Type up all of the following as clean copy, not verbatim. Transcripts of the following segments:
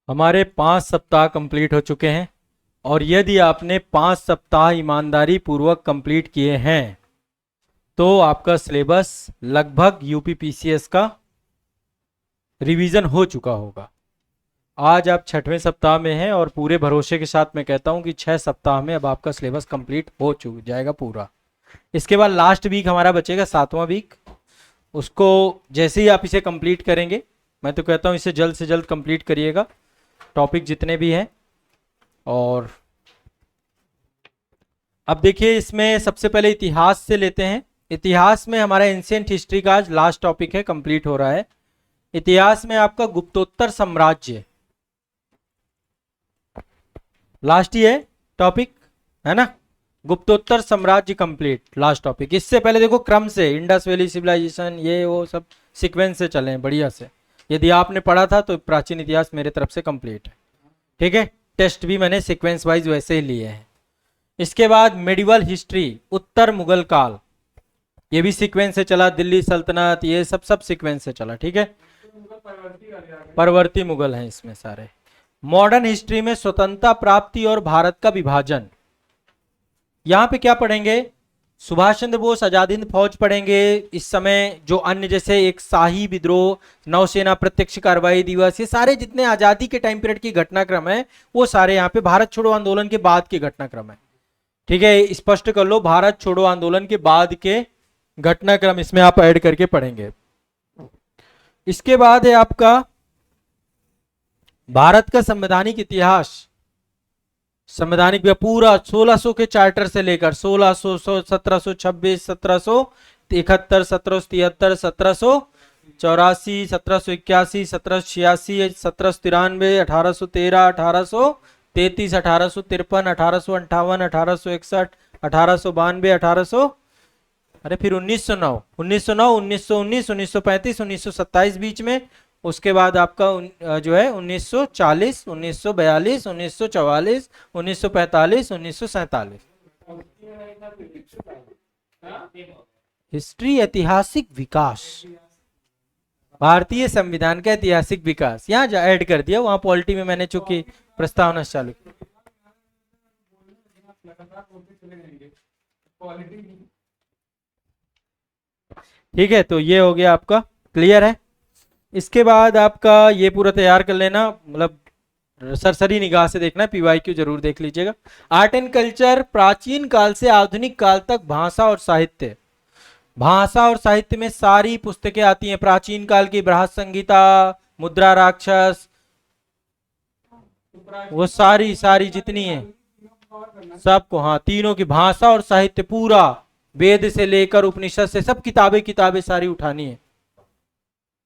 हमारे 5 सप्ताह कंप्लीट हो चुके हैं और यदि आपने 5 सप्ताह ईमानदारी पूर्वक कंप्लीट किए हैं तो आपका सिलेबस लगभग यूपीपीसीएस का रिवीजन हो चुका होगा। आज आप 6वें सप्ताह में हैं और पूरे भरोसे के साथ मैं कहता हूं कि 6 सप्ताह में अब आपका सिलेबस कंप्लीट हो जाएगा पूरा। इसके बाद लास्ट वीक हमारा बचेगा 7वां वीक। उसको जैसे ही आप इसे कंप्लीट करेंगे, मैं तो कहता हूं इसे जल्द से जल्द कंप्लीट करिएगा, टॉपिक जितने भी हैं। और अब देखिए, इसमें सबसे पहले इतिहास से लेते हैं। इतिहास में हमारा एंशिएंट हिस्ट्री का आज लास्ट टॉपिक है, कंप्लीट हो रहा है। इतिहास में आपका गुप्तोत्तर साम्राज्य लास्ट ही है टॉपिक, है ना। गुप्तोत्तर साम्राज्य कंप्लीट, लास्ट टॉपिक। इससे पहले देखो क्रम से इंडस वैली सिविलाइजेशन, ये वो सब सीक्वेंस से चले हैं बढ़िया से। यदि आपने पढ़ा था तो प्राचीन इतिहास मेरे तरफ से कंप्लीट है, ठीक है। टेस्ट भी मैंने सीक्वेंस वाइज वैसे ही लिए हैं। इसके बाद मेडिवल हिस्ट्री, उत्तर मुगल काल, ये भी सीक्वेंस से चला। दिल्ली सल्तनत, ये सब सीक्वेंस से चला, ठीक है। परवर्ती मुगल हैं इसमें सारे। मॉडर्न हिस्ट्री में स्वतंत्रता प्राप्ति और भारत का विभाजन। यहां पे क्या पढ़ेंगे? सुभाष चंद्र बोस आजाद हिंद फौज पढ़ेंगे। इस समय जो अन्य जैसे एक शाही विद्रोह, नौसेना प्रत्यक्ष कार्रवाई दिवस, ये सारे जितने आजादी के टाइम पीरियड की घटनाक्रम है वो सारे यहाँ पे भारत छोड़ो आंदोलन के बाद के घटनाक्रम है, ठीक है। स्पष्ट कर लो, भारत छोड़ो आंदोलन के बाद के घटनाक्रम इसमें आप ऐड करके पढ़ेंगे। इसके बाद है आपका भारत का संवैधानिक इतिहास। संवैधानिक पूरा 1600 के चार्टर से लेकर 1600, 1726, 1771, 1773, 1784, 1781, 1786, 1793, 1813, 1833, 1853, 1858, 1861, 1892, 1800, अरे फिर 1909, 1909, 1919, 1935, 1927 बीच में। उसके बाद आपका जो है 1940, 1942, 1944, 1945, 1947। हिस्ट्री, ऐतिहासिक विकास, भारतीय संविधान का ऐतिहासिक विकास यहाँ ऐड कर दिया। वहां पॉलिटी में मैंने चूंकि प्रस्तावना चालू की। ठीक है, तो ये हो गया आपका, क्लियर है। इसके बाद आपका ये पूरा तैयार कर लेना, मतलब सरसरी निगाह से देखना, पीवाईक्यू जरूर देख लीजिएगा। आर्ट एंड कल्चर, प्राचीन काल से आधुनिक काल तक भाषा और साहित्य। भाषा और साहित्य में सारी पुस्तकें आती हैं, प्राचीन काल की बृहत संहिता, मुद्रा राक्षस, वो सारी जितनी है सबको, हाँ, तीनों की भाषा और साहित्य पूरा, वेद से लेकर उपनिषद से सब किताबें सारी उठानी है,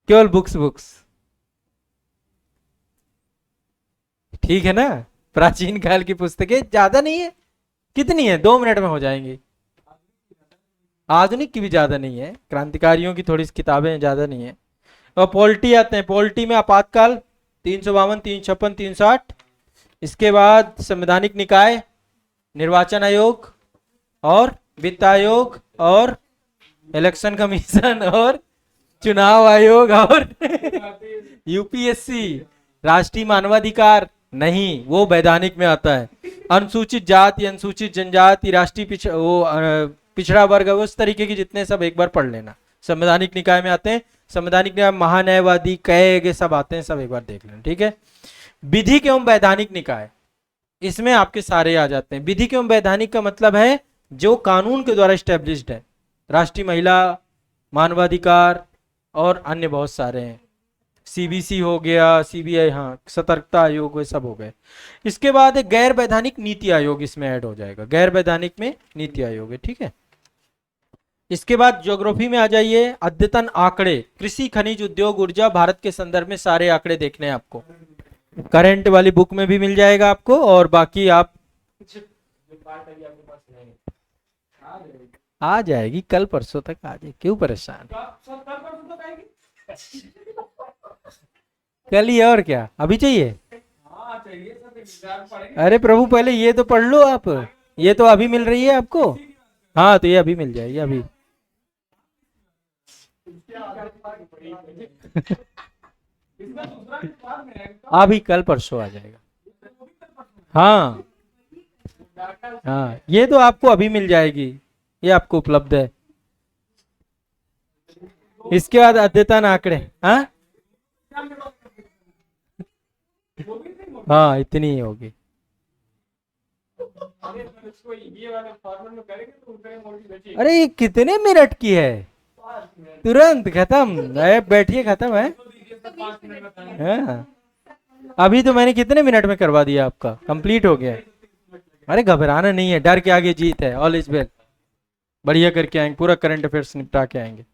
केवल बुक्स, ठीक है ना। प्राचीन काल की पुस्तकें ज्यादा नहीं है, कितनी है, 2 मिनट में हो जाएंगी। आधुनिक की भी ज्यादा नहीं है, क्रांतिकारियों की थोड़ी किताबें ज्यादा नहीं है। और पॉलिटी आते हैं, पॉलिटी में आपातकाल 352, 356, 360। इसके बाद संवैधानिक निकाय, निर्वाचन आयोग और वित्त आयोग और इलेक्शन कमीशन और चुनाव आयोग और यूपीएससी। राष्ट्रीय मानवाधिकार नहीं, वो वैधानिक में आता है। अनुसूचित जाति, अनुसूचित जनजाति, राष्ट्रीय पिछड़ा वर्ग, उस तरीके की जितने सब एक बार पढ़ लेना, संवैधानिक निकाय में आते हैं। संवैधानिक निकाय, महान्यायवादी, कैग, सब आते हैं, सब एक बार देख लेना, ठीक है। विधिक एवं वैधानिक निकाय, इसमें आपके सारे आ जाते हैं। विधिक एवं वैधानिक का मतलब है जो कानून के द्वारा स्टैब्लिश्ड है, राष्ट्रीय महिला, मानवाधिकार और अन्य बहुत सारे हैं। सीबीसी हो गया, सीबीआई, हाँ, सतर्कता आयोग, वे सब हो गए। इसके बाद गैर वैधानिक नीति आयोग इसमें ऐड हो जाएगा, गैर वैधानिक में नीति आयोग है, ठीक है। इसके बाद ज्योग्राफी में आ जाइए, अद्यतन आंकड़े, कृषि, खनिज, उद्योग, ऊर्जा, भारत के संदर्भ में सारे आंकड़े देखने हैं आपको। करंट वाली बुक में भी मिल जाएगा आपको, और बाकी आप आ जाएगी, कल परसों तक आ जाएगी, क्यों परेशान। कल ही, और क्या अभी चाहिए? अरे प्रभु, पहले ये तो पढ़ लो आप, ये तो अभी मिल रही है आपको। हाँ, तो ये अभी मिल जाएगी अभी। अभी कल परसों आ जाएगा। हाँ हाँ, ये तो आपको अभी मिल जाएगी, ये आपको उपलब्ध है। इसके बाद अद्यतन आंकड़े। हाँ हाँ, इतनी ही होगी। अरे ये कितने मिनट की है, तुरंत खत्म है, बैठिए खत्म है। हाँ, अभी तो मैंने कितने मिनट में करवा दिया, आपका कंप्लीट हो गया। अरे घबराना नहीं है, डर के आगे जीत है, ऑल इज वेल। बढ़िया करके आएंगे, पूरा करंट अफेयर्स निपटा के आएंगे।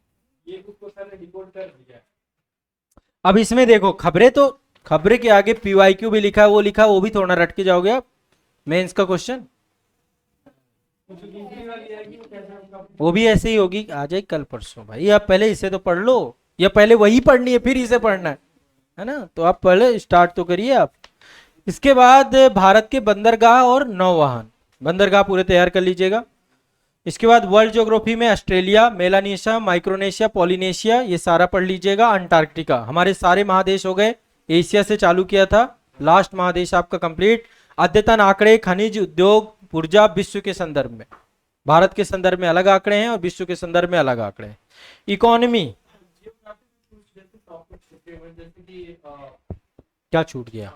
अब इसमें देखो खबरें, तो खबरें के आगे पीवाईक्यू भी लिखा है, वो लिखा, वो भी थोड़ा रट के जाओगे आप। मेंस का क्वेश्चन वो भी ऐसे ही होगी, आ जाए कल परसों। भाई आप पहले इसे तो पढ़ लो, या पहले वही पढ़नी है फिर इसे पढ़ना है ना? तो आप पहले स्टार्ट तो करिए आप। इसके बाद भारत के बंदरगाह और नौवहन, बंदरगाह पूरे तैयार कर लीजिएगा। इसके बाद वर्ल्ड ज्योग्राफी में ऑस्ट्रेलिया, मेलानेशिया, माइक्रोनेशिया, पॉलिनेशिया, ये सारा पढ़ लीजिएगा। अंटार्कटिका, हमारे सारे महादेश हो गए, एशिया से चालू किया था, लास्ट महादेश आपका कंप्लीट। अद्यतन आंकड़े, खनिज उद्योग, ऊर्जा, विश्व के संदर्भ में, भारत के संदर्भ में अलग आंकड़े हैं और विश्व के संदर्भ में अलग आंकड़े हैं। इकोनॉमी क्या छूट गया?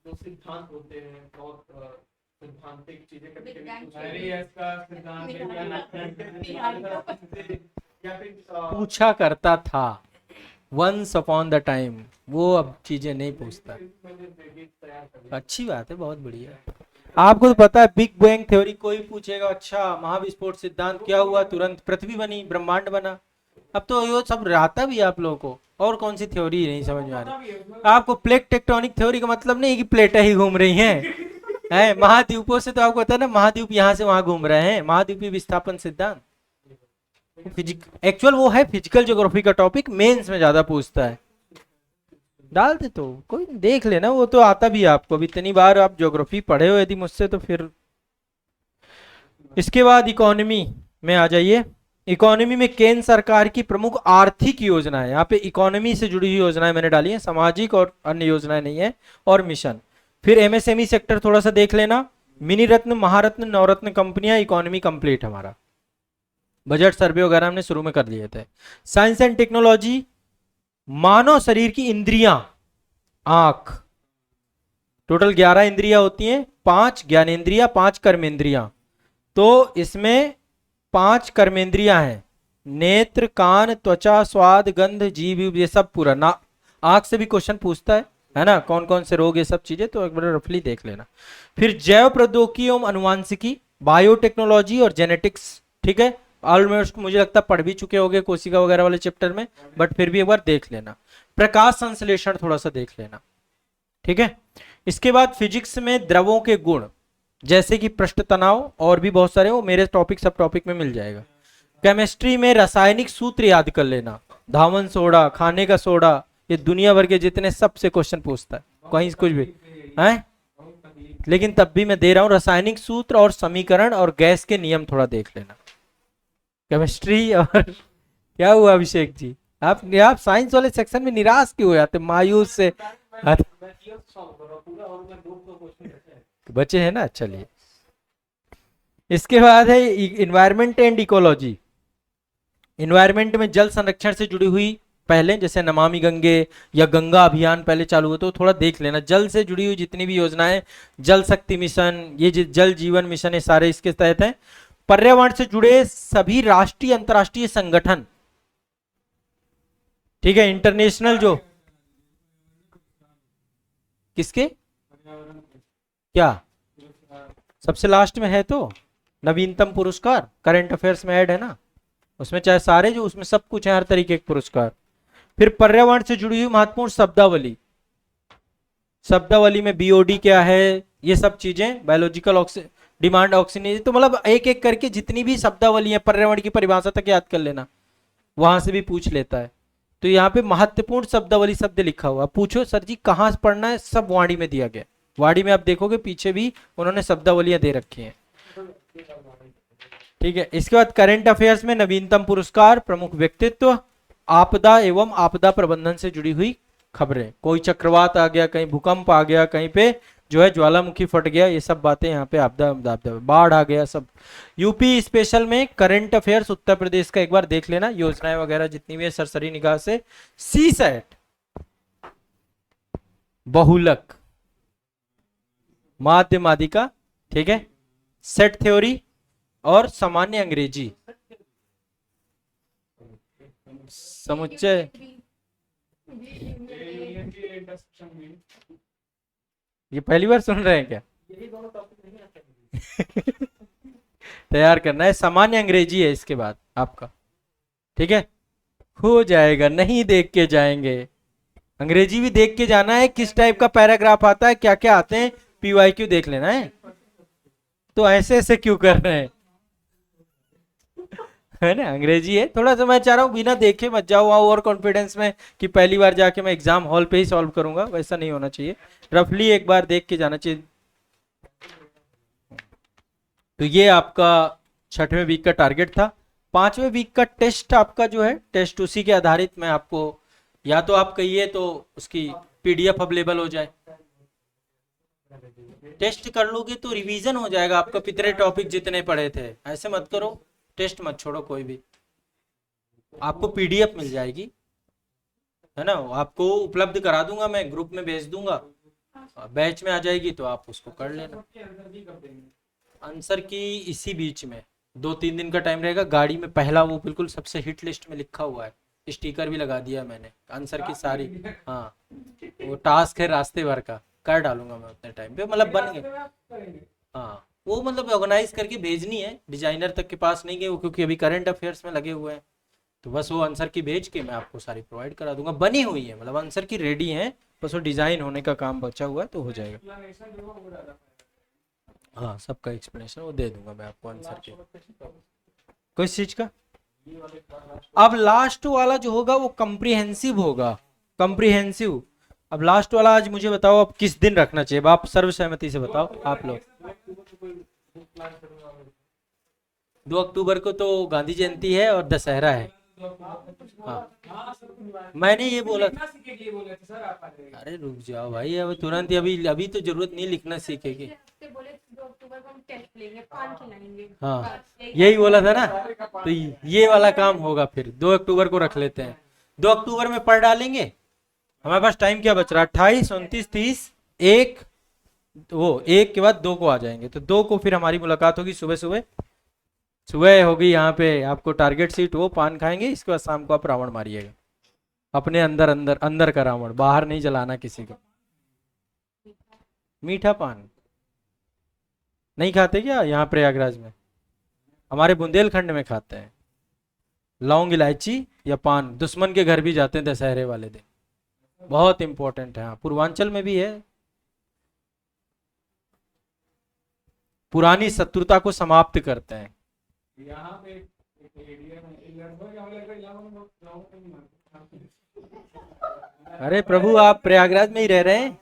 जो सिद्धांत होते हैं बहुत सिद्धांतिक चीजें पूछा करता था वंस अपॉन द टाइम, वो अब चीजें नहीं पूछता। अच्छी बात है, बहुत बढ़िया। आपको तो पता है बिग बैंग थ्योरी कोई पूछेगा, अच्छा महाविस्फोट सिद्धांत क्या हुआ, तुरंत पृथ्वी बनी, ब्रह्मांड बना। अब तो ये सब रहता भी आप लोगों को, और कौन सी थ्योरी नहीं समझ में आ रही आपको? प्लेट टेक्टोनिक थ्योरी का मतलब नहीं कि प्लेटें ही घूम रही हैं महाद्वीपों से, तो आपको पता है ना, महाद्वीप यहाँ से वहां घूम रहे हैं, महाद्वीपीय विस्थापन सिद्धांत। एक्चुअल वो है फिजिकल ज्योग्राफी का टॉपिक, मेंस में ज्यादा पूछता है। डाल दे तो कोई देख लेना, वो तो आता भी है आपको, अब इतनी बार आप ज्योग्राफी पढ़े हो यदि मुझसे तो फिर। इसके बाद इकोनॉमी में आ जाइए। इकोनॉमी में केंद्र सरकार की प्रमुख आर्थिक योजनाएं, यहाँ पे इकोनॉमी से जुड़ी हुई योजनाएं मैंने डाली है, सामाजिक और अन्य योजनाएं नहीं है, और मिशन। फिर एमएसएमई सेक्टर थोड़ा सा देख लेना, मिनी रत्न, महारत्न, नवरत्न कंपनियां, इकोनॉमी कंप्लीट हमारा। बजट सर्वे वगैरह हमने शुरू में कर लिए थे। साइंस एंड टेक्नोलॉजी, मानव शरीर की इंद्रियां, आंख, टोटल 11 इंद्रियां होती हैं, 5 ज्ञानेंद्रिया, 5 कर्मेंद्रियां। तो इसमें 5 कर्मेंद्रियां हैं, नेत्र, कान, त्वचा, स्वाद, गंध, जीभ, ये सब पूरा ना। आंख से भी क्वेश्चन पूछता है ना, कौन कौन से रोग, ये सब चीजें तो एक बार रफली देख लेना। फिर जैव प्रौद्योगिकी एवं अनुवांशिकी, बायोटेक्नोलॉजी और जेनेटिक्स, ठीक है, ऑलमोस्ट मुझे लगता है पढ़ भी चुके होंगे कोशिका वगैरह वाले चैप्टर में, बट फिर भी एक बार देख लेना। प्रकाश संश्लेषण थोड़ा सा देख लेना, ठीक है। इसके बाद फिजिक्स में द्रवों के गुण, जैसे कि पृष्ठ तनाव, और भी बहुत सारे, वो मेरे टॉपिक सब टॉपिक में मिल जाएगा। केमिस्ट्री में रासायनिक सूत्र याद कर लेना, धावन सोडा, खाने का सोडा, ये दुनिया भर के जितने सबसे क्वेश्चन पूछता है, कहीं कुछ भी है, लेकिन तब भी मैं दे रहा हूं रासायनिक सूत्र और समीकरण और गैस के नियम थोड़ा देख लेना। केमिस्ट्री और क्या हुआ अभिषेक जी, आप साइंस वाले सेक्शन में निराश क्यों हो जाते, मायूस से? बचे हैं ना, चलिए। इसके बाद है इन्वायरमेंट एंड इकोलॉजी। इन्वायरमेंट में जल संरक्षण से जुड़ी हुई, पहले जैसे नमामि गंगे या गंगा अभियान पहले चालू हुआ, तो थोड़ा देख लेना। जल से जुड़ी हुई जितनी भी योजनाएं, जल शक्ति मिशन, ये जल जीवन मिशन, ये सारे इसके तहत हैं। पर्यावरण से जुड़े सभी राष्ट्रीय अंतरराष्ट्रीय संगठन, ठीक है, इंटरनेशनल जो, किसके क्या सबसे लास्ट में है, तो नवीनतम पुरस्कार करंट अफेयर्स में ऐड है ना, उसमें चाहे सारे जो, उसमें सब कुछ है, हर तरीके के पुरस्कार। फिर पर्यावरण से जुड़ी हुई महत्वपूर्ण शब्दावली, शब्दावली में बीओडी क्या है, ये सब चीजें, बायोलॉजिकल डिमांड ऑक्सीजन, तो मतलब एक एक करके जितनी भी शब्दावली है पर्यावरण की परिभाषा तक याद कर लेना, वहां से भी पूछ लेता है। तो यहाँ पे महत्वपूर्ण शब्दावली शब्द लिखा हुआ, पूछो सर जी कहाँ पढ़ना है, सब वाणी में दिया गया। वाणी में आप देखोगे पीछे भी उन्होंने शब्दावलियां दे रखी हैं, ठीक है। इसके बाद करंट अफेयर्स में नवीनतम पुरस्कार, प्रमुख व्यक्तित्व, आपदा एवं आपदा प्रबंधन से जुड़ी हुई खबरें, कोई चक्रवात आ गया, कहीं भूकंप आ गया, कहीं पे जो है ज्वालामुखी फट गया, ये सब बातें यहाँ पे आपदा आपदा, बाढ़ आ गया, सब। यूपी स्पेशल में करंट अफेयर्स उत्तर प्रदेश का एक बार देख लेना, योजनाएं वगैरह जितनी भी है सरसरी निगाह से। सी सेट, बहुलक, माध्य माध्यिका, ठीक है, सेट थ्योरी और सामान्य अंग्रेजी, समुच्चय। ये पहली बार सुन रहे हैं क्या? तैयार करना है, सामान्य अंग्रेजी है इसके बाद आपका, ठीक है, हो जाएगा, नहीं देख के जाएंगे, अंग्रेजी भी देख के जाना है, किस टाइप का पैराग्राफ आता है, क्या क्या आते हैं, पीवाईक्यू देख लेना है। तो ऐसे ऐसे क्यों कर रहे हैं, है ना, अंग्रेजी है थोड़ा सा, मैं चाह रहा हूँ बिना देखे मत जाओ वहां ओवर कॉन्फिडेंस में कि पहली बार जाके मैं एग्जाम हॉल पे ही सॉल्व करूंगा, वैसा नहीं होना चाहिए, रफली एक बार देख के जाना चाहिए। तो ये आपका 6वें वीक का टारगेट था। 5वें वीक का टेस्ट आपका जो है, टेस्ट उसी के आधारित मैं आपको, या तो आप कहिए तो उसकी पीडीएफ अवेलेबल हो जाए, टेस्ट कर लोगे तो रिवीजन हो जाएगा आपका, पिछले टॉपिक जितने पढ़े थे, ऐसे मत करो, टेस्ट मत छोड़ो कोई भी, आपको पीडीएफ मिल जाएगी, है ना, आपको उपलब्ध करा दूंगा, मैं ग्रुप में भेज दूंगा, बैच में आ जाएगी तो आप उसको कर लेना। आंसर की इसी बीच में 2-3 दिन का टाइम रहेगा, गाड़ी में पहला वो बिल्कुल सबसे हिट लिस्ट में लिखा हुआ है, स्टिकर भी लगा दिया मैंने, आंसर की सारी, हाँ वो टास्क है रास्ते भर का, कर डालूंगा मैं उतने टाइम पे, मतलब बन गए, हाँ वो मतलब ऑर्गेनाइज करके भेजनी है, डिजाइनर तक के पास नहीं गए वो, क्योंकि अभी करंट अफेयर्स में लगे हुए हैं, तो बस वो आंसर की भेज के मैं आपको सारी प्रोवाइड करा दूंगा, बनी हुई है, मतलब आंसर की रेडी है, बस वो डिजाइन होने का काम बचा हुआ है, तो हो जाएगा। हाँ सबका एक्सप्लेनेशन वो दे दूंगा मैं आपको आंसर के, कोई चीज का। अब लास्ट वाला जो होगा वो कम्प्रिहेंसिव होगा, कम्प्रिहेंसिव। अब लास्ट वाला आज मुझे बताओ अब किस दिन रखना चाहिए, आप सर्वसहमति से बताओ आप लोग। 2 अक्टूबर को तो गांधी जयंती है और दशहरा है, हाँ मैंने ये बोला था, अरे रुक जाओ भाई, अब तुरंत अभी अभी तो जरूरत नहीं लिखना सीखेगी, हाँ यही बोला था ना, तो ये वाला काम होगा, फिर 2 अक्टूबर को रख लेते हैं, 2 अक्टूबर में पढ़ डालेंगे। हमारे पास टाइम क्या बच रहा है, 28, 29, 30, 1, वो 1 के बाद 2 को आ जाएंगे, तो 2 को फिर हमारी मुलाकात होगी सुबह सुबह, सुबह होगी यहाँ पे आपको टारगेट सीट, वो पान खाएंगे, इसके बाद शाम को आप रावण मारिएगा, अपने अंदर अंदर अंदर का रावण, बाहर नहीं जलाना किसी को। मीठा पान नहीं खाते क्या यहाँ प्रयागराज में? हमारे बुंदेलखंड में खाते हैं, लौंग इलायची या पान, दुश्मन के घर भी जाते हैं दशहरे वाले दिन, बहुत इंपॉर्टेंट है, हाँ पूर्वांचल में भी है, पुरानी शत्रुता को समाप्त करते हैं। अरे प्रभु आप प्रयागराज में ही रह रहे हैं।